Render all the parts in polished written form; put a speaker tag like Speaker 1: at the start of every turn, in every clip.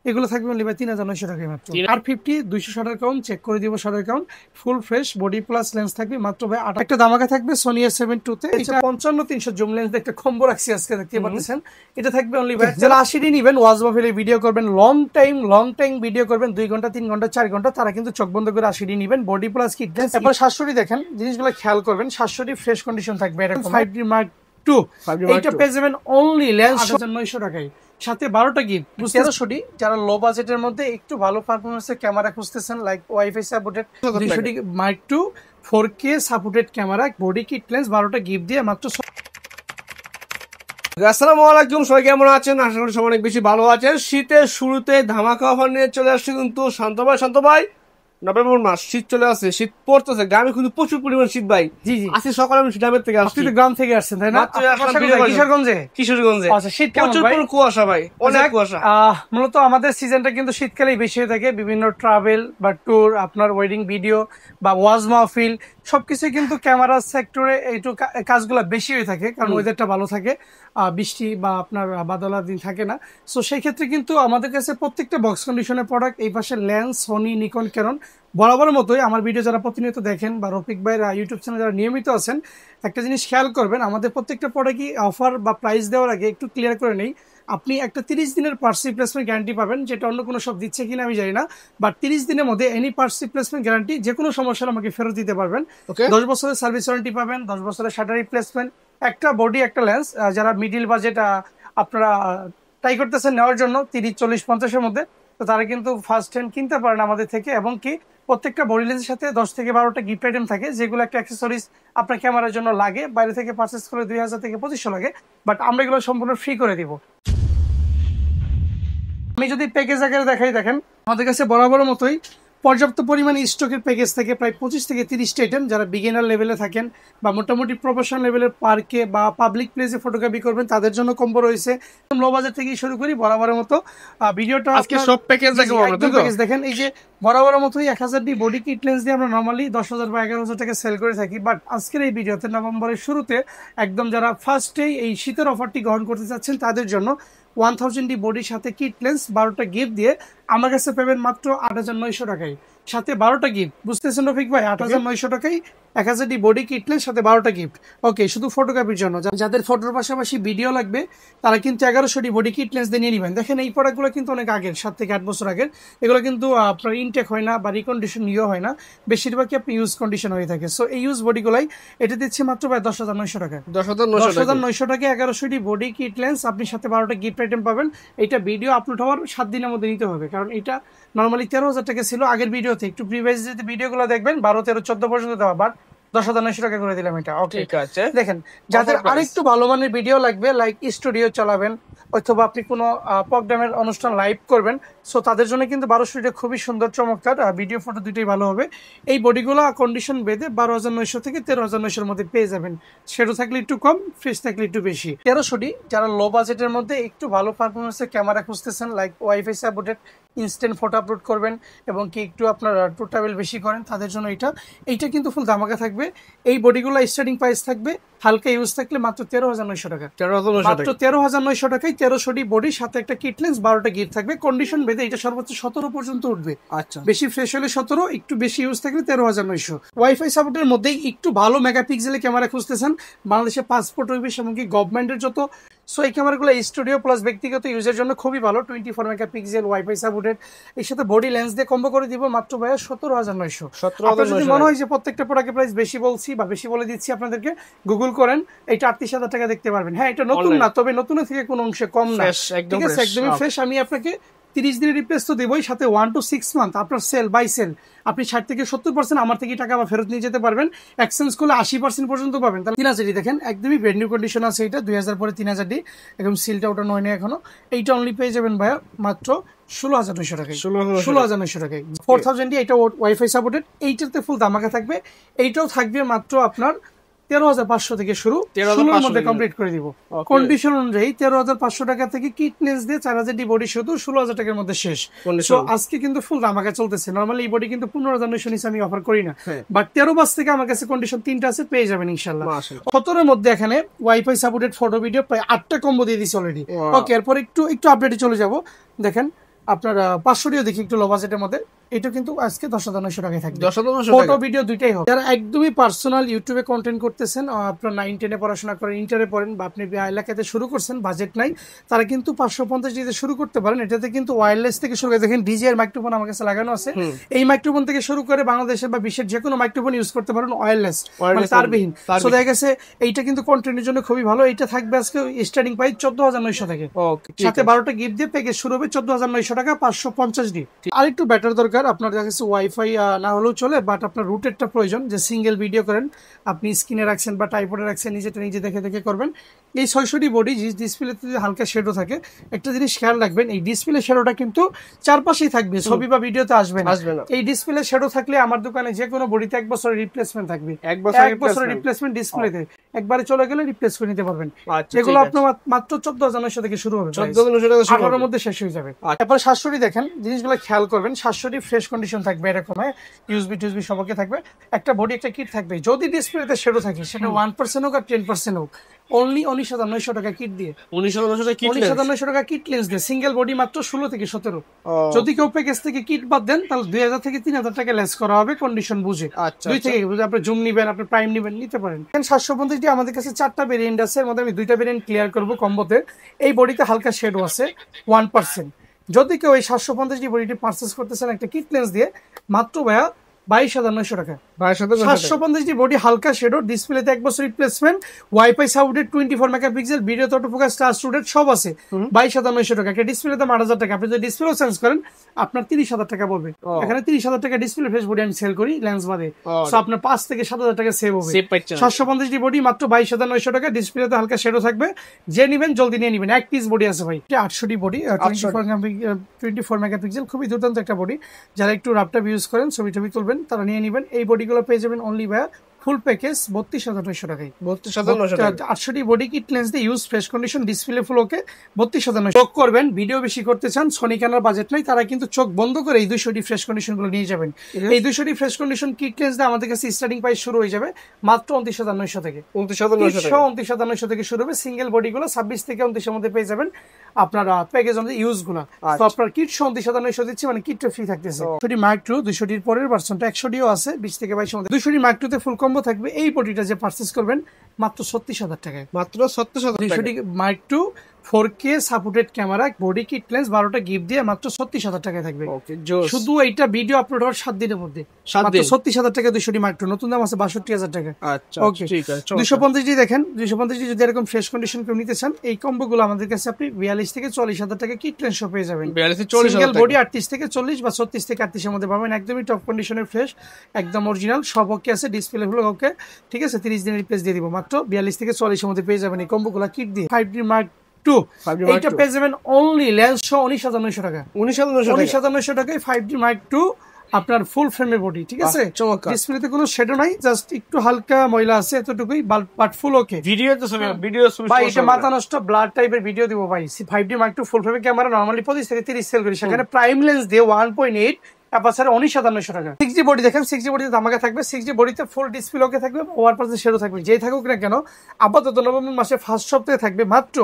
Speaker 1: এগুলো থাকবে অনলি ভাই 3900 টাকায় মাত্র। R50 200 শাটার কাউন্ট চেক করে দিব, shutter count full fresh body plus lens থাকবে মাত্র ভাই 8। একটা দামাকা থাকবে Sony A7 II তে, এটা 55-300 জুম লেন্স একটা কম্বো রাখছি আজকে, দেখতে পাচ্ছেন। এটা থাকবে অনলি ভাই যারা 80 ডি নেবেন, ওয়াজ মাহফিলে ভিডিও করবেন, লং টাইম ভিডিও করবেন, 2 ঘন্টা 3 ঘন্টা 4 ঘন্টা, তারা কিন্তু চোখ বন্ধ করে 80 ডি নেবেন, বডি প্লাস কিট লেন্স। এরপর 700 দেখেন, জিনিসগুলো খেয়াল করবেন, 700 ডি ফ্রেশ কন্ডিশন থাকবে এরকম। 5D Mark II এটা পেয়ে যাবেন অনলি লেন্স 8900 টাকায়, সাথে 12টা গিফট। 1300 ডি যারা লো বাজেটের মধ্যে একটু ভালো পারফরম্যান্সের ক্যামেরা খুঁজতেছেন, like wifi supported 200 D Mark II 4K supported camera, body kit lens, 12টা গিফট দিয়ে মাত্র।
Speaker 2: আসসালামু আলাইকুম, সবাই কেমন আছেন? আশা করি সবাই অনেক বেশি ভালো আছেন। শীতের শুরুতে ধামাকা অফার নিয়ে চলে আসছে কিন্তু শান্ত ভাই নভেম্বর মাস, শীত চলে আসছে, শীত পড়তেছে, গ্রামে কিন্তু প্রচুর পরিমাণ শীত ভাই।
Speaker 1: জি জি,
Speaker 2: আজকে সকালে আমি গ্রামের থেকে আসছি।
Speaker 1: আপনি তো গ্রাম থেকে আসছেন তাই না? কিশোরগঞ্জে। আচ্ছা, শীত কেমন ভাই?
Speaker 2: প্রচুর কুয়াশা ভাই, অনেক কুয়াশা।
Speaker 1: মূলত আমাদের সিজনটা কিন্তু শীতকালেই বেশি হয়ে থাকে, বিভিন্ন ট্রাভেল বা ট্যুর, আপনার ওয়েডিং ভিডিও বা ওয়াজ মাহফিল সবকিছু কিন্তু ক্যামেরা সেক্টরে একটু কাজগুলো বেশি হয়ে থাকে, কারণ ওয়েদারটা ভালো থাকে, বৃষ্টি বা আপনার বাদলার দিন থাকে না। সো সেই ক্ষেত্রে কিন্তু আমাদের কাছে প্রত্যেকটা বক্স কন্ডিশনের প্রোডাক্ট, এই পাশে লেন্স সোনি নিকন ক্যানন বরাবরের মতোই। আমার ভিডিও যারা প্রতিনিয়ত দেখেন বা রফিক ভাইয়ের ইউটিউব চ্যানেল যারা নিয়মিত আছেন, একটা জিনিস খেয়াল করবেন, আমাদের প্রত্যেকটা প্রোডাক্টই অফার বা প্রাইস দেওয়ার আগে একটু ক্লিয়ার করে নেই। আপনি একটা 30 দিনের পার্টস রিপ্লেসমেন্ট গ্যারান্টি পাবেন, যেটা অন্য কোনো সব দিচ্ছে কিনা আমি জানি না, বাট 30 দিনের মধ্যে এনি পার্টস রিপ্লেসমেন্ট গ্যারান্টি, যে কোনো সমস্যা আমাকে ফেরত দিতে পারবেন। 10 বছরের সার্ভিস ওয়ারেন্টি পাবেন, 10 বছরের শাটার রিপ্লেসমেন্ট, একটা বডি একটা লেন্স। যারা মিডিল বাজেট আপনারা ট্রাই করতেছেন নেওয়ার জন্য 30-40-50-এর মধ্যে, তো তারা কিন্তু ফার্স্ট হ্যান্ড কিনতে পারেন আমাদের থেকে। এবং কি প্রত্যেকটা বডি লেন্সের সাথে 10 থেকে 12টা গিফট আইটেম থাকে, যেগুলো একটা অ্যাক্সেসরিজ আপনার ক্যামেরার জন্য লাগে, বাইরে থেকে পারচেস করে 2000 থেকে 2500 লাগে, বাট আমরা এগুলো সম্পূর্ণ ফ্রি করে দিব। আমি যদি প্যাকেজ আকারে দেখাই, দেখেন আমাদের কাছে বরাবরের মতোই পর্যাপ্ত পরিমাণে স্টকের প্যাকেজ থেকে প্রায় 25 থেকে 30টা আইটেম। যারা বিগিনার লেভেলে থাকেন বা মোটামুটি প্রফেশনাল লেভেলের পার্কে বা পাবলিক প্লেসে ফটোগ্রাফি করবেন, তাদের জন্য কম্বো রয়েছে। লো বাজেট থেকে শুরু করি বরাবরের মতো ভিডিওটা।
Speaker 2: আজকে সব প্যাকেজ
Speaker 1: দেখেন, এই যে বরাবরের মতোই 1000 ডি বডি কিট লেন্স দিয়ে আমরা নর্মালি 10,000 বা 11,000 টাকা সেল করে থাকি, বাট আজকের এই ভিডিওতে নভেম্বরের শুরুতে একদম যারা ফার্স্টেই এই শীতের অফারটি গ্রহণ করতে চাচ্ছেন, তাদের জন্য 1000 ডি বডির সাথে কিট লেন্স 12টা গিফট দিয়ে আমার কাছে পাবেন মাত্র 8,900 টাকায়, সাথে 12টা গিফট। বুঝতেছেন রফিক ভাই? 8,900 টাকায় 1000 ডি বডি কিট লেন্স সাথে 12টা গিফট। ওকে, শুধু ফটোগ্রাফির জন্য যাদের ফটোর পাশাপাশি ভিডিও লাগবে, তারা কিন্তু 1100 ডি বডি কিট লেন্স দিয়ে নিয়ে নেবেন। দেখেন এই প্রোডাক্টগুলো কিন্তু অনেক আগের, 7 থেকে 8 বছর আগের। এগুলো কিন্তু আপনার ইনটেক হয় না বা রিকন্ডিশন ইয়ে হয় না, বেশিরভাগই আপনি ইউজ কন্ডিশন হয়ে থাকে। সো এই ইউজ বডিগুলাই এটা দিচ্ছে মাত্র প্রায় 10,900 টাকা। 10,900 টাকায় 1100 ডি বডি কিট লেন্স, আপনি সাথে 12টা গিফট আইটেম পাবেন। এটা ভিডিও আপলোড হওয়ার 7 দিনের মধ্যে নিতে হবে, কারণ এটা নর্মালি 13,000 টাকা ছিল আগের ভিডিওতে। একটু প্রিভিয়াস যদি ভিডিওগুলো দেখবেন 12, 13, 14 পর্যন্ত দেওয়া, বাট 10,900 টাকা করে দিলাম এটা। ওকে, ঠিক আছে। দেখেন যাদের আরেকটু ভালো মানের ভিডিও লাগবে, লাইক স্টুডিও চালাবেন অথবা আপনি কোনো প্রোগ্রামের অনুষ্ঠান লাইভ করবেন, সো তাদের জন্য কিন্তু 1200 খুবই সুন্দর চমৎকার ভিডিও ফটো দুটোই ভালো হবে। এই বডিগুলো কন্ডিশন বেঁধে 12,900 থেকে 13,900-এর মধ্যে পেয়ে যাবেন। সেটা থাকলে একটু কম, ফ্রেশ থাকলে একটু বেশি। 1300 ডি যারা লো বাজেটের মধ্যে একটু ভালো পারফরমেন্সের ক্যামেরা খুঁজতেছেন, like wifi supported instant photo upload করবেন এবং কি একটু আপনার ট্যুর ট্রাভেল বেশি করেন, তাদের জন্য এইটা কিন্তু ফুল ধামাকা থাকবে। এই বডিগুলো স্টার্টিং প্রাইস থাকবে হালকা ইউজ থাকলে মাত্র 13,900 টাকা। মাত্র 13,900 টাকায় 1300 ডি বডির সাথে একটা কিট লেন্স, 12টা গিফট থাকবে। কন্ডিশন বেঁধে এটা সর্বোচ্চ 17 পর্যন্ত উঠবে। আচ্ছা, বেশি ফ্রেশ হলে 17, একটু বেশি ইউজ থাকলে 13,900। ওয়াইফাই সাপোর্টের মধ্যেই একটু ভালো মেগাপিক্সেলের ক্যামেরা খুঁজতেছেন, বাংলাদেশে পাসপোর্ট অফিস এমনকি গভর্নমেন্টের যত, সো এই ক্যামেরাগুলো স্টুডিও প্লাস ব্যক্তিগত ইউজের জন্য খুবই ভালো। 24 মেগাপিক্সেল ওয়াইফাই সাপোর্টেড, এর সাথে বডি লেন্স দিয়ে কম্বো করে দিব মাত্র ভাই 17,900। আপনার যদি মনে হয় যে প্রত্যেকটা প্রোডাক্টের প্রাইস বেশি বলছি বা বেশি বলে দিচ্ছি, আপনাদেরকে গুগল করেন, এটা 38,000 টাকা দেখতে পারবেন। হ্যাঁ, এটা নতুন না, তবে নতুনের থেকে কোনো অংশে কম না, ঠিক আছে, একদমই ফ্রেশ। আমি আপনাকে 30 দিনের রিপ্লেস তো দেবই, সাথে 1 to 6 মান্থ আপনার সেল বাই সেল আপনি 60 থেকে 70% আমার থেকে টাকা আবার ফেরত নিয়ে যেতে পারবেন। এক্সচেঞ্জ করলে 80% পর্যন্ত পাবেন। তাহলে 3000 ডি দেখেন একদমই ব্র্যান্ড নিউ কন্ডিশন আছে, এটা 2000 পরে 3000 ডি একদম সিলটা ওটা নয় এখনো। এইটা অনলি পেয়ে যাবেন ভাইয়া মাত্র 16,900 টাকায়। 16,900 টাকায় 4000 ডি, এটা ওয়াইফাই সাপোর্টেড। এইটাতে ফুল ধামাকা থাকবে। এইটাও থাকবে মাত্র আপনার 13,500 থেকে শুরু, 16,000 মধ্যে কমপ্লিট করে দিব। কন্ডিশন অনুযায়ী 13,500 টাকা থেকে কিট লেন্স দিয়ে 4,000 ডি বডি শুধু 16,000 টাকার মধ্যে শেষ। সো আজকে কিন্তু ফুল ধামাকা চলতেছে। নরমালি এই বডি কিন্তু 15,900 নিচে আমি অফার করি না, বাট 13 থেকে আমার কাছে কন্ডিশন 3টা আছে, পেয়ে যাবেন ইনশাআল্লাহ। 17-এর মধ্যে এখানে ওয়াইফাই সাপোর্টেড ফটো ভিডিও প্রায় 8টা কম্বো দিয়ে দিছি অলরেডি। ওকে, এরপর একটু আপডেটে চলে যাব। দেখেন আপনার 500 দেখি একটু লো বাজেটের মধ্যে, এটা কিন্তু আজকে 10,900 টাকায় থাকবে।
Speaker 2: 10,900
Speaker 1: ফটো ভিডিও দুইটাই হবে। যারা একদমই পার্সোনাল ইউটিউবে কন্টেন্ট করতেছেন, আপনার 9-10 পড়াশোনা করেন, ইন্টারে পড়েন, বা আপনি এলাকাতে শুরু করছেন, বাজেট নাই, তারা কিন্তু 550 দিয়ে শুরু করতে পারেন। এটাতে কিন্তু ওয়্যারলেস থেকে শুরু করে, দেখেন ডিজে এর মাইক্রোফোন আমার কাছে লাগানো আছে, এই মাইক্রোফোন থেকে শুরু করে বাংলাদেশের বা বিশ্বের যে কোনো মাইক্রোফোন ইউজ করতে পারেন ওয়্যারলেস, মানে তারবিহীন। সো দেখা গেছে এইটা কিন্তু কন্টেন্টের জন্য খুবই ভালো। এইটা থাকবে আজকে স্টার্টিং প্রাইস 14,900 থেকে, সাথে 12টা গিফট দিয়ে প্যাকেজ শুরু হবে 14,900 টাকা 550 ডি। আরেকটু ব্যাটার দরকার, আপনার কাছে ওয়াইফাই না হলেও চলে, বাট আপনার রুটেরটা প্রয়োজন, যে সিঙ্গেল ভিডিও করেন, আপনি স্ক্রিনে রাখছেন বা টাইপডে রাখছেন, নিজেটা নিজে দেখে দেখে করবেন। এই 600 বডি ডিসপ্লেতে যদি হালকা শেডও থাকে, একটা জিনিস খেয়াল রাখবেন, এই ডিসপ্লে শেডোটা কিন্তু চারপাশেই থাকবে, ছবি বা ভিডিওতে আসবে না। এই ডিসপ্লে শেডো থাকলে আমার দোকানে যে কোনো বডিতে 1 বছরের রিপ্লেসমেন্ট থাকবে, 1 বছরের রিপ্লেসমেন্ট ডিসপ্লেতে, একবারে চলে গেলে রিপ্লেস করে নিতে পারবেন। এগুলো আপনার মাত্র 14,900 থেকে শুরু হবে, 14,900 টাকা 18 মধ্যে শেষ হয়ে যাবে। তারপর 700 দেখেন, জিনিসগুলো খেয়াল করবেন, 700 ফ্রেশ কন্ডিশন থাকবে, এরকম ইউএসবি টুএসবি সবকে থাকবে, একটা বডি একটা কিট থাকবে। যদি ডিসপ্লেতে শেডো থাকে, সেটা 1% হোক আর 10% হোক, অনলি 19,900 টাকা কিট দিয়ে, 19,900 টাকা কিট লেন্স দিয়ে, সিঙ্গেল বডি মাত্র 16 থেকে 17। যদি কেউ প্যাকেজ থেকে কিট বাদ দেন, তাহলে 2,000 থেকে 3,000 টাকা লেস করা হবে, কন্ডিশন বুঝে। 2 থেকে বুঝে আপনি জুম নিবেন, আপনি প্রাইম নিবেন, নিতে পারেন। 750 টি আমাদের কাছে 4টা ভেরিয়েন্ট আছে, এর মধ্যে আমি 2টা ভেরিয়েন্ট ক্লিয়ার করব কম্বোতে। এই বডিতে হালকা শেডও আছে 1%। যদি কেউ এই 750 টি বডিটি পারচেজ করতেছেন একটা কিট লেন্স দিয়ে, মাত্র ভাইয়া 22,900 টাকা। 750 টি বডি হালকা শেডো, ডিসপ্লেতে 1 বছর replacement, wifi supported, 24 megapixel, video autofocus, touch student সব আছে, 22,900 টাকা। একটা ডিসপ্লেতে 8,000 টাকা, আপনি যদি ডিসপ্লেও চেঞ্জ করেন আপনার 30,000 টাকা পড়বে। এখানে 30,000 টাকা ডিসপ্লে ফেস বডি আমি সেল করি লেন্স বাদে, সো আপনার 5 থেকে 7,000 টাকা সেভ হবে। 750 টি বডি মাত্র 22,900 টাকা, ডিসপ্লেতে হালকা শেডো থাকবে, যে নিবেন জলদি নিয়ে নিবেন। 1 পিস বডি আছে ভাই, 800 টি বডি, 24 মেগাপিক্সেল, খুবই দুর্দান্ত একটা বডি। যারা একটু ল্যাপটপ ইউজ করেন, ছবি টবি তুলবেন, তারা নিয়ে নিবেন। এই বডিগুলো পেয়ে যাবেন অনলি ভাইয়া ফুল প্যাকেজ 32,900 টাকায়। 800 টি বডি কিট লেন্স দিয়ে use, fresh condition, display full okay, 32,900। চোখ করবেন, ভিডিও বেশি করতে চান, সোনি কেনার বাজেট নাই, তারা কিন্তু চোখ বন্ধ করে এই 200 টি ফ্রেশ কন্ডিশন গুলো নিয়ে যাবেন। এই 200 টি ফ্রেশ কন্ডিশন কিট লেন্স দিয়ে আমাদের কাছে স্টার্টিং প্রাইস শুরু হয়ে যাবে মাত্র 29,900 থেকে। 29,900 থেকে শুরু হবে। সিঙ্গেল বডি গুলো 26 থেকে 29 এর মধ্যে পেয়ে যাবেন আপনার প্যাকেজ অনুযায়ী ইউজ গুলো। তো আপনার কিট 29,900 দিচ্ছি, মানে কিটটা ফ্রি থাকতেছে। 200 টি মার্ক 2, 200 টির পরের ভার্সনটা 100 টিও আছে, 20 থেকে 22 এর মধ্যে। 200 টি মার্ক 2 তে ফুল কম্বো থাকবে। এই বডিটা যে পারচেজ করবেন মাত্র 36,000 টাকায়, মাত্র 36,000। 200 টি mark 2 4K supported camera, body kit lens, 12টা গিফট দিয়ে মাত্র 36,000 টাকায় থাকবে। শুধু এইটা ভিডিও আপলোড হওয়ার 7 দিনের মধ্যে, মাত্র 36,000 টাকা 200 টি মার্ক 2। নতুন দাম আছে 62,000 টাকা। আচ্ছা ঠিক আছে। 250 টি দেখেন, 250 টি যদি এরকম ফ্রেশ কন্ডিশন কেউ নিতে চান, এই কম্বোগুলো আমাদের কাছে আপনি 42 থেকে 40,000 টাকা কিট লেন্স পেয়ে যাবেন। 42 থেকে 40,000 টাকা, বডি 38 থেকে 40 বা 36 থেকে 38 এর মধ্যে পাবেন। একদমই টপ কন্ডিশনের ফ্রেশ, একদম অরিজিনাল, সব ওকে আছে, ডিসপ্লে হলো ওকে, ঠিক আছে। 30 দিনের রিপ্লেস দিয়ে দিব, মাত্র 42 থেকে 40 এর মধ্যে পেয়ে যাবেন এই কম্বোগুলো কিট দিয়ে। 5D মার্ক 2 এইটা পেয়ে যাবেন অনলি লেন্স সহ 19,900 টাকা। 19,900 টাকায় 5D মার্ক 2 আপনার ফুল ফ্রেমের বডি, ঠিক আছে। ডিসপ্লেতে কোনো শেডো নাই, জাস্ট একটু হালকা ময়লা আছে, এতটুকুই, বাট ফুল ওকে। ভিডিও তো ভিডিও ভাই, এটা মাথা নষ্ট ব্লাড টাইপের ভিডিও দিব ভাই। 5D মার্ক 2 ফুল ফ্রেমের ক্যামেরা নরমালি 25 থেকে 30 সেল করি, সেখানে প্রাইম লেন্স দিয়ে 1.8 অ্যাপারচারে 19,900 টাকা। 6D বডি দেখেন, 6D বডিতে ধামাকা থাকবে। 6D বডিতে ফুল ডিসপ্লে ওকে থাকবে, ওভার শেডো থাকবে, যেই থাকুক না কেন। আপাতত নভেম্বর মাসে ফার্স্ট সপ্তাহে থাকবে মাত্র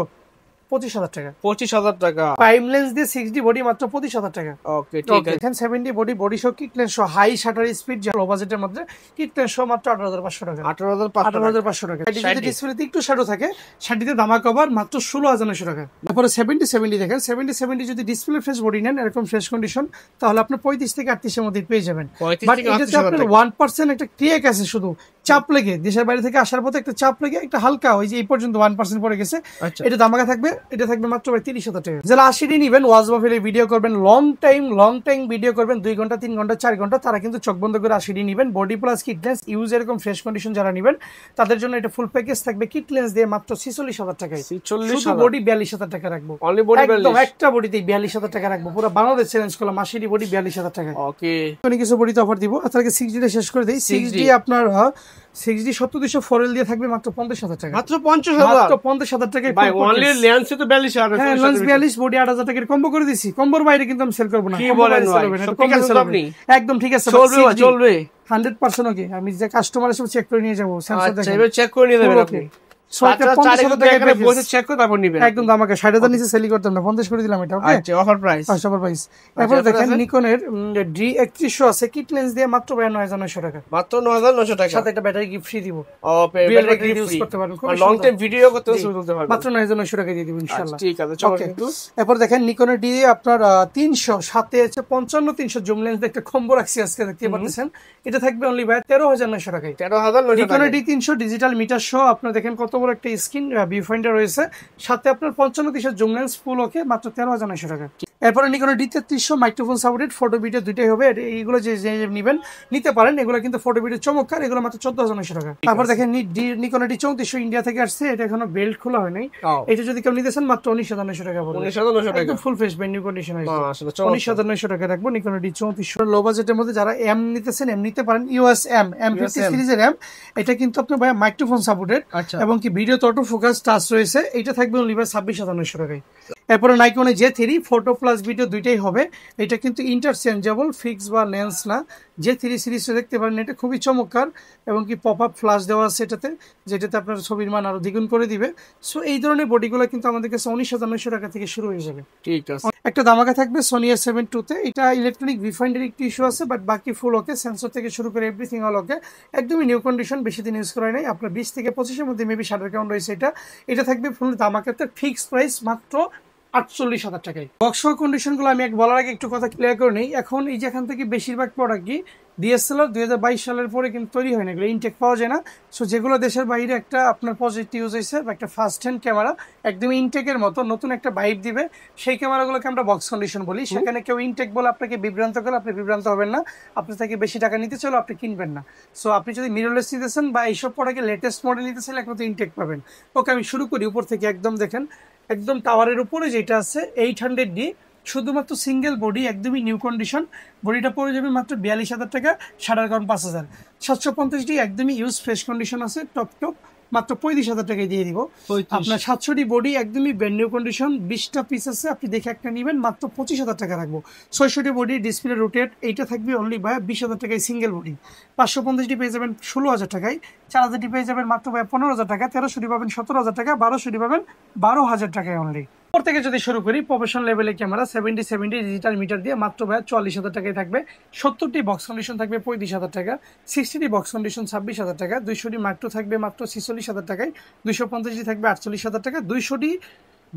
Speaker 1: 25,000 টাকা। 25,000 টাকা প্রাইম লেন্স দিয়ে 6D বডি মাত্র 25,000 টাকা। ওকে ঠিক আছে। এখানে 7D বডি সহ কিট লেন্স সহ হাই শাটার স্পিড, যা লো বাজেটের মধ্যে, কিট লেন্স সহ মাত্র 18,500 টাকা। 18,500 টাকা। যদি ডিসপ্লেতে একটু শ্যাডো থাকে, সেটিতে দামা কভার মাত্র 16,900 টাকা। তারপরে 70 দেখেন, 70 যদি ডিসপ্লে ফ্রেশ বডি নেন, এরকম ফ্রেশ কন্ডিশন, তাহলে আপনি 35 থেকে 38 এর মধ্যে পেয়ে যাবেন। বাট এটাতে আপনার 1% একটা ক্রিয়েক আছে, শুধু চাপ লেগে, দেশের বাইরে থেকে আসার পথে একটা চাপ লেগে একটা হালকা, ওই যে এই পর্যন্ত 1% পড়ে গেছে, এটা দামাকা থাকবে। এটা থাকবে মাত্র 30,000 টাকা। যারা 80 নিবেন, ওয়াজ মাহফিলে ভিডিও করবেন, লং টাইম ভিডিও করবেন, 2 ঘন্টা 3 ঘন্টা 4 ঘন্টা, তারা কিন্তু চোখ বন্ধ করে 80 নিবেন। Body plus kit lens use, এরকম ফ্রেশ কন্ডিশন যারা নিবেন, তাদের জন্য এটা ফুল প্যাকেজ থাকবে কিট লেন্স দিয়ে মাত্র 46,000 টাকায়। শুধু বডি 42,000 টাকা রাখবো, একদম একটা বডিতে 42,000 টাকা রাখবো। পুরো বাংলাদেশ চ্যালেঞ্জ করলাম, 80 বডি 42,000 টাকা। ওকে, কিছু বডিতে অফার দিব। আপনাকে 6D শেষ করে দেই। 6D আপনার 6D 70-200 4L দিয়ে থাকবে মাত্র 50,000 টাকা। মাত্র 50,000 টাকায় ভাই, অনলি লেন্সে তো 42,000। হ্যাঁ, লেন্স 42 বডি 8,000 টাকার কম্বো করে দিছি। কম্বোর বাইরে কিন্তু আমি সেল করব না। কি বলেন ভাই, ঠিক আছে আপনি? একদম ঠিক আছে, চলবে 100%। ওকে, আমি যে কাস্টমারের সব চেক করে নিয়ে যাব, সেন্সর দেখেন, চেক করে নিয়ে যাবেন আপনি।
Speaker 2: চেক করে তারপর নিবেন
Speaker 1: একদম দামাকে 60,000 নিচে সেল করতাম না, 50 করে দিলাম এটা। ওকে,
Speaker 2: আচ্ছা অফার প্রাইস,
Speaker 1: অফার প্রাইস। এরপর দেখেন নিকনের D3100 আছে কিট লেন্স দিয়ে মাত্র 9,900 টাকা,
Speaker 2: মাত্র 9,900 টাকা,
Speaker 1: সাথে একটা ব্যাটারি গিফট ফ্রি দিব।
Speaker 2: ও ব্যাটারি ইউজ করতে পারবেন, লং টাইম ভিডিও করতে তুলতে পারবেন,
Speaker 1: মাত্র 9,900 টাকা দিয়ে দিব ইনশাআল্লাহ।
Speaker 2: ঠিক আছে চলো কিন্তু।
Speaker 1: এরপর দেখেন নিকনের ডি আপনার 300 সাথে আছে 55-300 জুম লেন্স একটা কম্বো রাখছি আজকে, দেখতে পাচ্ছেন। এটা থাকবে অনলি ভাই 13,900 টাকায়।
Speaker 2: 13,900 টাকা।
Speaker 1: নিকনের D300 ডিজিটাল মিটার সহ আপনার দেখেন কত বড় একটা স্ক্রিন, ভিউ ফাইন্ডার রয়েছে, সাথে আপনার 55-300 জুম লেন্স ফুল ওকে, মাত্র 13,900 টাকা। এরপরে নিকনের D3300 microphone supported, photo video দুইটাই হবে। এইগুলো যে নেবেন নিতে পারেন, এগুলো কিন্তু ফটো ভিডিও চমৎকার, এগুলো মাত্র 14,900 টাকা। তারপর দেখেন নিকনের D3400 ইন্ডিয়া থেকে আসছে, এটা এখনো বেল্ট খোলা হয় নাই। এটা যদি কেউ নিতেছেন মাত্র 19,900 টাকা পড়বে,
Speaker 2: 19,900 টাকা,
Speaker 1: একদম full fresh brand new condition আছে।
Speaker 2: 19,900
Speaker 1: টাকা রাখবো নিকনের D3400। লো বাজেটের মধ্যে যারা এম নিতেছেন এম নিতে পারেন, ইউএস M50 সিরিজের এম, এটা কিন্তু আপনার ভাই মাইক্রোফোন সাপোর্টেড এবং কি ভিডিও অটো ফোকাস টাচ রয়েছে। এটা থাকবে অনলি ভাই 26,900 টাকায়। এরপরে নাইকনে J3 ফটো প্লাস ভিডিও দুইটাই হবে, এটা কিন্তু ইন্টারচেঞ্জেবল, ফিক্স বা লেন্স না। J3 সিরিজটা দেখতে পারেন, এটা খুবই চমৎকার এবং কি পপ আপ ফ্ল্যাশ দেওয়া আছে এটাতে, যেটাতে আপনার ছবির মান আরো দ্বিগুণ করে দিবে। সো এই ধরনের বডিগুলো কিন্তু আমাদের কাছে 19,900 টাকা থেকে শুরু হয়ে যাবে।
Speaker 2: ঠিক আছে।
Speaker 1: একটা দামাকা থাকবে Sony A7 II তে, এটা ইলেকট্রনিক ভিউফাইন্ডার একটু ইস্যু আছে, বাট বাকি ফুল ওকে, সেন্সর থেকে শুরু করে এভরিথিং অল ওকে, একদমই নিউ কন্ডিশন, বেশি দিন ইউজ করা নাই। আপনার 20 থেকে 25-এর মধ্যে মেবি শাটার কাউন্ট রয়েছে। এটা থাকবে ফুল দামাকাতে, ফিক্সড প্রাইস মাত্র 48,000 টাকায়। বক্স কন্ডিশন গুলো আমি বলার আগে একটু কথা ক্লিয়ার করে নেই। এখন এই যে এখান থেকে বেশিরভাগ প্রোডাক্ট কি DSLR 2022 সালের পরে কিন্তু তৈরি হয় না, এগুলো ইনটেক পাওয়া যায় না। সো যেগুলো দেশের বাইরে একটা আপনার প্রজেক্ট ইউজ হয়েছে বা একটা ফার্স্ট হ্যান্ড ক্যামেরা, একদম ইনটেকের মতো নতুন একটা ভাইব দিবে, সেই ক্যামেরাগুলোকে আমরা বক্স কন্ডিশন বলি। সেখানে কেউ ইনটেক বলে আপনাকে বিভ্রান্ত করে, আপনি বিভ্রান্ত হবেন না। আপনার থেকে বেশি টাকা নিতে চাইলে আপনি কিনবেন না। সো আপনি যদি মিররলেস নিতেছেন বা এইসব প্রোডাক্টের লেটেস্ট মডেল নিতে চাইলে একমাত্র ইনটেক পাবেন। ওকে, আমি শুরু করি উপর থেকে। একদম দেখেন, একদম টাওয়ারের উপরে যেটা আছে 800D, শুধুমাত্র সিঙ্গেল বডি, একদমই নিউ কন্ডিশন। বডিটা পড়ে যাবে মাত্র 42,000 টাকা, শাটার কাউন্ট 5,000। 750D একদমই ইউজ ফ্রেশ কন্ডিশন আছে, টপ মাত্র 35,000 টাকায় দিয়ে দিব। আপনার 700D বডি একদমই ব্র্যান্ড নিউ কন্ডিশন, 20টা পিস আছে, আপনি দেখে একটা নেবেন, মাত্র 25,000 টাকা রাখবো। 600D বডি, ডিসপ্লে রোটেট, এইটা থাকবে অনলি ভাই 20,000 টাকায় সিঙ্গেল বডি। 550D পেয়ে যাবেন 16,000 টাকায়, 4,000D পেয়ে যাবেন মাত্র ভাই 15,000 টাকা, 1300D পাবেন 17,000 টাকা, 1200D পাবেন 12,000 টাকায় অনলি। ওপর থেকে যদি শুরু করি, প্রফেশনাল লেভেলের ক্যামেরা 70 ডিজিটাল মিটার দিয়ে মাত্র ভাই 44,000 টাকায় থাকবে। 70টি বক্স কন্ডিশন থাকবে 35,000 টাকা, 60টি বক্স কন্ডিশন 26,000 টাকা, 200D মাইক্রো থাকবে মাত্র 46,000 টাকায়, 250D থাকবে 48,000 টাকা, 200D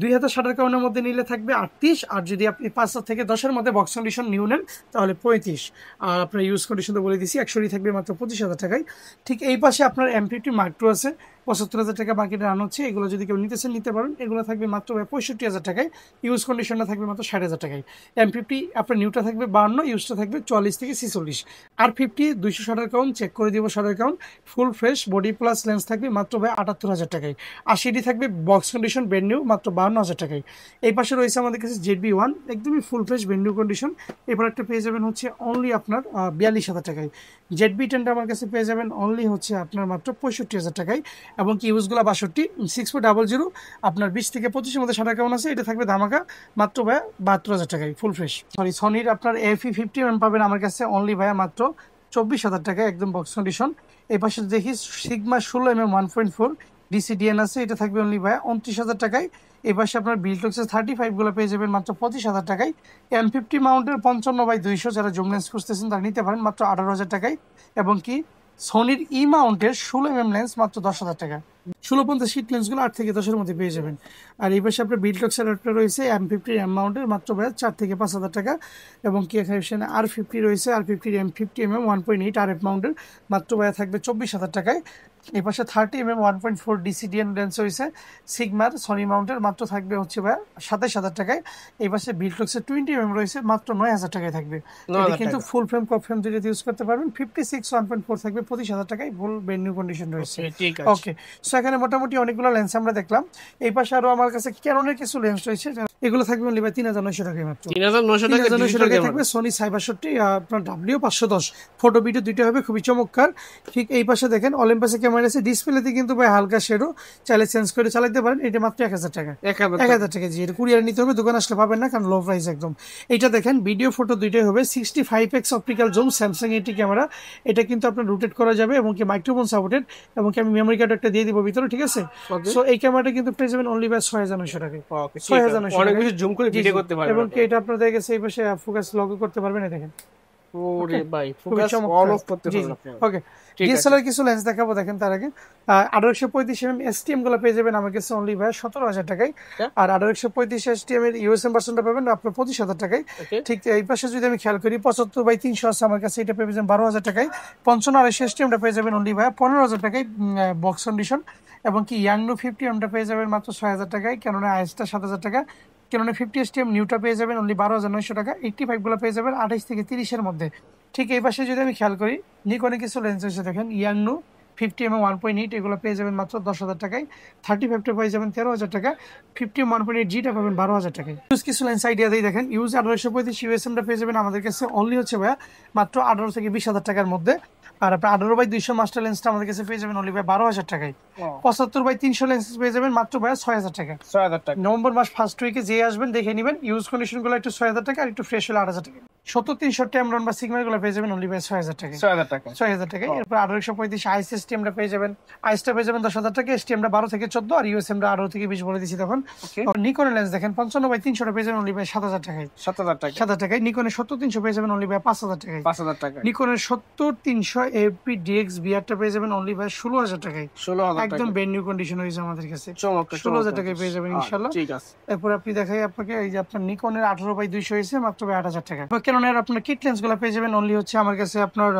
Speaker 1: 2,000 শাটার কাউন্টের মধ্যে নিলে থাকবে 38, আর যদি আপনি 5 থেকে 10-এর মধ্যে বক্স কন্ডিশন নিউ নেন তাহলে 35। আর আপনার ইউজ কন্ডিশন তো বলে দিচ্ছি, 100D থাকবে মাত্র 25,000 টাকায়। ঠিক এই পাশে আপনার M50 মাইক্রো আছে, 75,000 টাকা বাকিটা রান হচ্ছে। এগুলো যদি কেউ নিতেছেন নিতে পারেন, এগুলো থাকবে মাত্র 65,000 টাকায়, ইউজ কন্ডিশনটা থাকবে মাত্র 60,000 টাকায়। M50 আপনার নিউটা থাকবে 52, ইউজটা থাকবে 44 থেকে 46। আর 50 200 শাটার কাউন্ট, চেক করে দিব shutter count, full fresh body plus lens থাকবে মাত্র 78,000 টাকায়। 80D থাকবে বক্স কন্ডিশন ব্র্যান্ড নিউ, মাত্র 52,000 টাকায়। এই পাশে রয়েছে আমাদের কাছে ZB-1, একদমই full fresh brand new condition. এই প্রোডাক্টটা পেয়ে যাবেন হচ্ছে অনলি আপনার 42,000 টাকায়। ZB-10টা আমার কাছে পেয়ে যাবেন অনলি হচ্ছে আপনার মাত্র 65,000 টাকায়, এবং কি ইউজগুলো 62, 6400, আপনার 20 থেকে 25-এর মধ্যে শাটার কাউন্ট আছে। এটা থাকবে ধামাকা মাত্র ভাইয়া 72,000 টাকায় ফুল ফ্রেশ। সনির আপনার AFE50mm পাবেন আমার কাছে অনলি ভাইয়া মাত্র 24,000 টাকায়, একদম বক্স কন্ডিশন। এই পাশে দেখি সিগমা 16mm 1.4 DCDN আছে, এটা থাকবে অনলি ভাইয়া 29,000 টাকায়। এই পাশে আপনার বিল্টক্সের 35 গুলো পেয়ে যাবেন মাত্র 25,000 টাকায়। M50 মাউন্টের 55/200 যারা জুম লেন্স খুঁজতেছেন তারা নিতে পারেন মাত্র 18,000 টাকায়, এবং কি সনির মাউন্টের 16mm লেন্স মাত্র 10,000 টাকা। 1650 শীট লেন্সগুলো 8 থেকে 10-এর মধ্যে পেয়ে যাবেন। আর এই পাশে আপনার বিল্টক্সের একটা রয়েছে M50 মাউন্টের মাত্র ভাইয়া 4 থেকে 5,000 টাকা, এবং কি এখানে R50 রয়েছে, R50 M50mm 1.8 RF মাউন্টের মাত্র ভাইয়া থাকবে 24,000 টাকায়। এই পাশে 30mm 1.4 DCDN লেন্স রয়েছে সিগমার সনি মাউন্টের, মাত্র থাকবে হচ্ছে ভাইয়া 27,000 টাকায়। এই পাশে বিল্টক্সের 20mm রয়েছে, মাত্র 9,000 টাকায় থাকবে। এটা কিন্তু ফুল ফ্রেম কপ ফ্রেম দুটো ইউজ করতে পারবেন। 56 1.4 থাকবে 25,000 টাকায়, ফুল ব্র্যান্ড নিউ কন্ডিশন রয়েছে। ওকে, সো এখানে মোটামুটি অনেকগুলো লেন্স আমরা দেখলাম। এই পাশে আরো আমার কাছে ক্যাননের কিছু লেন্স রয়েছে, এগুলো থাকবে অনলি ভাই 3900 টাকায় মাত্র।
Speaker 2: 3900 টাকা
Speaker 1: 3900 টাকায় থাকবে সনি সাইবার 60 আপনার W510 ফটো ভিডিও দুইটা হবে খুবই চমৎকার। ঠিক এই পাশে দেখেন অলিম্পাসে ক্যামেরা আছে, ডিসপ্লেতে কিন্তু ভাই হালকা শেডো, চাইলে চেঞ্জ করে চালাতে পারেন। এটা মাত্র 1000 টাকা। 1000 টাকা জি, এটা কুরিয়ার নিতে হবে, দোকান আসলে পাবেন না কারণ লো প্রাইস একদম। এইটা দেখেন ভিডিও ফটো দুইটাই হবে 65x অপটিক্যাল জুম স্যামসাং এটি ক্যামেরা। এটা কিন্তু আপনার রোটেট করা যাবে এবং কি মাইক্রোফোন সাপোর্টেড এবং কি আমি মেমোরি কার্ড একটা দিয়ে দিব ভিতরে, ঠিক আছে। সো এই ক্যামেরাটা কিন্তু পেয়ে যাবেন অনলি বাই 6900 টাকায়। 6900
Speaker 2: অনেক বেশি জুম করে ভিডিও করতে পারবেন
Speaker 1: এবং কি এটা আপনাদের কাছে এই পাশে ফোকাস লক করতে পারবেন, এই দেখেন।
Speaker 2: ওরে ভাই ফোকাস অন অফ করতে পারবেন আপনি।
Speaker 1: ওকে, ডিএসএলআর কিছু লেন্স দেখাবো, দেখেন তার আগে 1835 mm STM গুলো পেয়ে যাবেন আমার কাছে অনলি ভাই 17000 টাকায়। আর 1835 STM এর ইউএসএম ভার্সনটা পাবেন আপনার 25000 টাকায়। ঠিক এই পাশে যদি আমি খেয়াল করি 75/300 আছে আমার কাছে, এটা পেয়ে যাবেন 12000 টাকায়। 55 STMটা পেয়ে যাবেন অনলি ভাই 15000 টাকায় বক্স কন্ডিশন। এবং কি ইয়াংনো 50 পেয়ে যাবেন মাত্র 6000 টাকায়। কেননা আইএসটা 7000 টাকা। কেননা 50 STM নিউটা পেয়ে যাবেন অনলি 12900 টাকা। 85 গুলো পেয়ে যাবেন 28 থেকে 30 এর মধ্যে। ঠিক এই পাশে যদি আমি খেয়াল করি নিকনে কিছু লেন্স এসে দেখেন ইয়াংনো 50mm 1.8 এগুলো পেয়ে যাবেন মাত্র 10000 টাকায়। 35টা পেয়ে যাবেন 13000 টাকা। 50mm 1.8 জিটা পাবেন 12000 টাকায়। ইউজ কিছু লেন্স আইডিয়া দিয়ে দেখেন ইউজ 1835 ইউএসএমটা পেয়ে যাবেন আমাদের কাছে অনলি হচ্ছে ভাইয়া মাত্র 18 থেকে 20000 টাকার মধ্যে। আর আপনার 18/200 মাস্টার লেন্সটা আমাদের কাছে পেয়ে যাবেন অনলি ভাই 12000 টাকায়। 75/300 লেন্স পেয়ে যাবেন মাত্র ভাইয়া 6000 টাকা।
Speaker 2: 6000 টাকা।
Speaker 1: নভেম্বর মাস ফার্স্ট উইকে যে আসবেন দেখে নেবেন, ইউজ কন্ডিশন গুলো একটু 6000 টাকা আর একটু ফ্রেশ হলে 8000 টাকা। 70-300 ট্যামরন বা সিগন্যাল গুলো পেয়ে যাবেন অনলি ভাই 6000 টাকা।
Speaker 2: 6000 টাকা।
Speaker 1: 6000 টাকা। এরপর 1835 আইএস এসটিএমটা পেয়ে যাবেন, আইএসটা পেয়ে যাবেন 10000 টাকা, এসটিএমটা 12 থেকে 14 আর ইউএসএমটা 18 থেকে 20 বলে দিচ্ছি তখন। নিকনের লেন্স দেখেন 55/300 পেয়ে যাবেন অনলি ভাই 7000 টাকায়।
Speaker 2: 7000 টাকা।
Speaker 1: 7000 টাকায়। নিকনের 70-300 পেয়ে যাবেন অনলি ভাই 5000 টাকায়।
Speaker 2: 5000 টাকা।
Speaker 1: নিকনের 70-300 এপি ডিএক্স বিআরটা পেয়ে যাবেন অনলি ভাই 16000 টাকায়।
Speaker 2: 16000 টাকা।
Speaker 1: একদম ব্র্যান্ড নিউ কন্ডিশন হয়েছে আমাদের কাছে।
Speaker 2: চমৎকার।
Speaker 1: 16000 টাকায় পেয়ে যাবেন ইনশাআল্লাহ।
Speaker 2: ঠিক আছে।
Speaker 1: এরপর আপনি দেখাই আপনাকে এই যে আপনার নিকনের 18/200 হয়েছে মাত্র 8000 টাকা। ক্যাননের আপনার কিট লেন্স গুলো পেয়ে যাবেন অনলি হচ্ছে আমার কাছে আপনার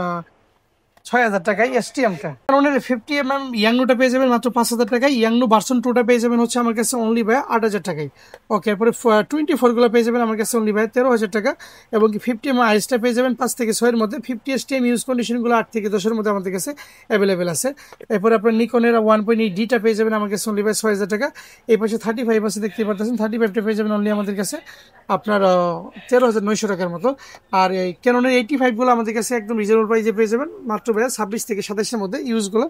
Speaker 1: 6000 টাকায় এসটিএমটা। ক্যাননের 50mm ইয়াংনোটা পেয়ে যাবেন মাত্র 5000 টাকায়। ইয়াংনো ভার্সন 2টা পেয়ে যাবেন হচ্ছে আমার কাছে অনলি ভাই 8000 টাকায়। ওকে, এরপরে 24 গুলো পেয়ে যাবেন আমার কাছে অনলি ভাই 13000 টাকা। এবং কি 50mm আইসটা পেয়ে যাবেন 5 থেকে 6 এর মধ্যে। 50 এসটিএম ইউজ কন্ডিশন গুলো 8 থেকে 10 এর মধ্যে আমাদের কাছে অ্যাভেলেবেল আছে। এরপর আপনার নিকনের 1.8 ডিটা পেয়ে যাবেন আমার কাছে অনলি ভাই 6000 টাকা। এই পাশে 35 আছে দেখতে পাচ্ছেন, 35টা পেয়ে যাবেন অনলি আমাদের কাছে আপনার 13900 টাকার মতো। আর এই ক্যাননের 85 গুলো আমাদের কাছে একদম রিজনেবল প্রাইসে পেয়ে যাবেন মাত্র 26 থেকে 27 মধ্যে ইউজগুলো।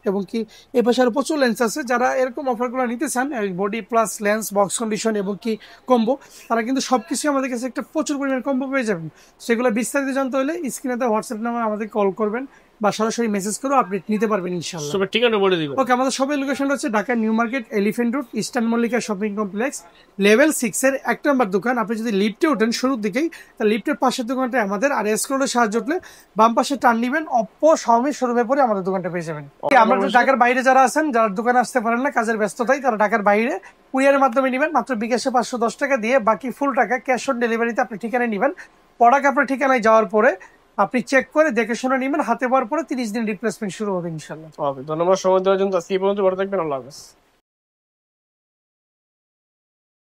Speaker 1: এবং কি এই পাশে আরো প্রচুর লেন্স আছে, যারা এরকম অফারগুলো নিতে চান body plus lens box condition এবং কি কম্বো, তারা কিন্তু সবকিছু আমাদের কাছে একটা প্রচুর পরিমাণ কম্বো পেয়ে যাবেন। সেগুলো বিস্তারিত জানতে হলে স্ক্রিনে দেওয়া হোয়াটসঅ্যাপ নাম্বার আমাদের কল করবেন বা সরাসরি মেসেজ করেও আপডেট নিতে পারবেন ইনশাআল্লাহ।
Speaker 2: সব ঠিকানা বলে দিব।
Speaker 1: ওকে, আমাদের সবের লোকেশন হচ্ছে Dhaka new market, elephant road, eastern Mallika shopping complex, level 6 এর 1 নম্বর দোকান। আপনি যদি লিফটে ওঠেন শুরুর দিকেই, তাহলে লিফটের পাশের দোকানটা আমাদের, আর এসকোরের সাহায্য উঠলে বাম পাশে টার্ন নিবেন, অপ্পো শাওমি শোরুমে পরে আমাদের দোকানটা পেয়ে যাবেন। আমরা ঢাকার বাইরে যারা আছেন, যারা দোকানে আসতে পারেন না কাজের ব্যস্ততায়, তারা ঢাকার বাইরে কুরিয়ারের মাধ্যমে নেবেন মাত্র বিকাশে 510 টাকা দিয়ে, বাকি ফুল টাকা ক্যাশ অন ডেলিভারিতে আপনি ঠিকানায় নেবেন। প্রোডাক্ট আপনার ঠিকানায় যাওয়ার পরে আপনি চেক করে দেখে শুনে নেবেন, হাতে পাওয়ার পরে 30 দিন রিপ্লেসমেন্ট শুরু হবে ইনশাআল্লাহ।
Speaker 2: ধন্যবাদ সময় দেওয়ার জন্য। আজকে এই পর্যন্ত, ভালো থাকবেন। আল্লাহ হাফেজ।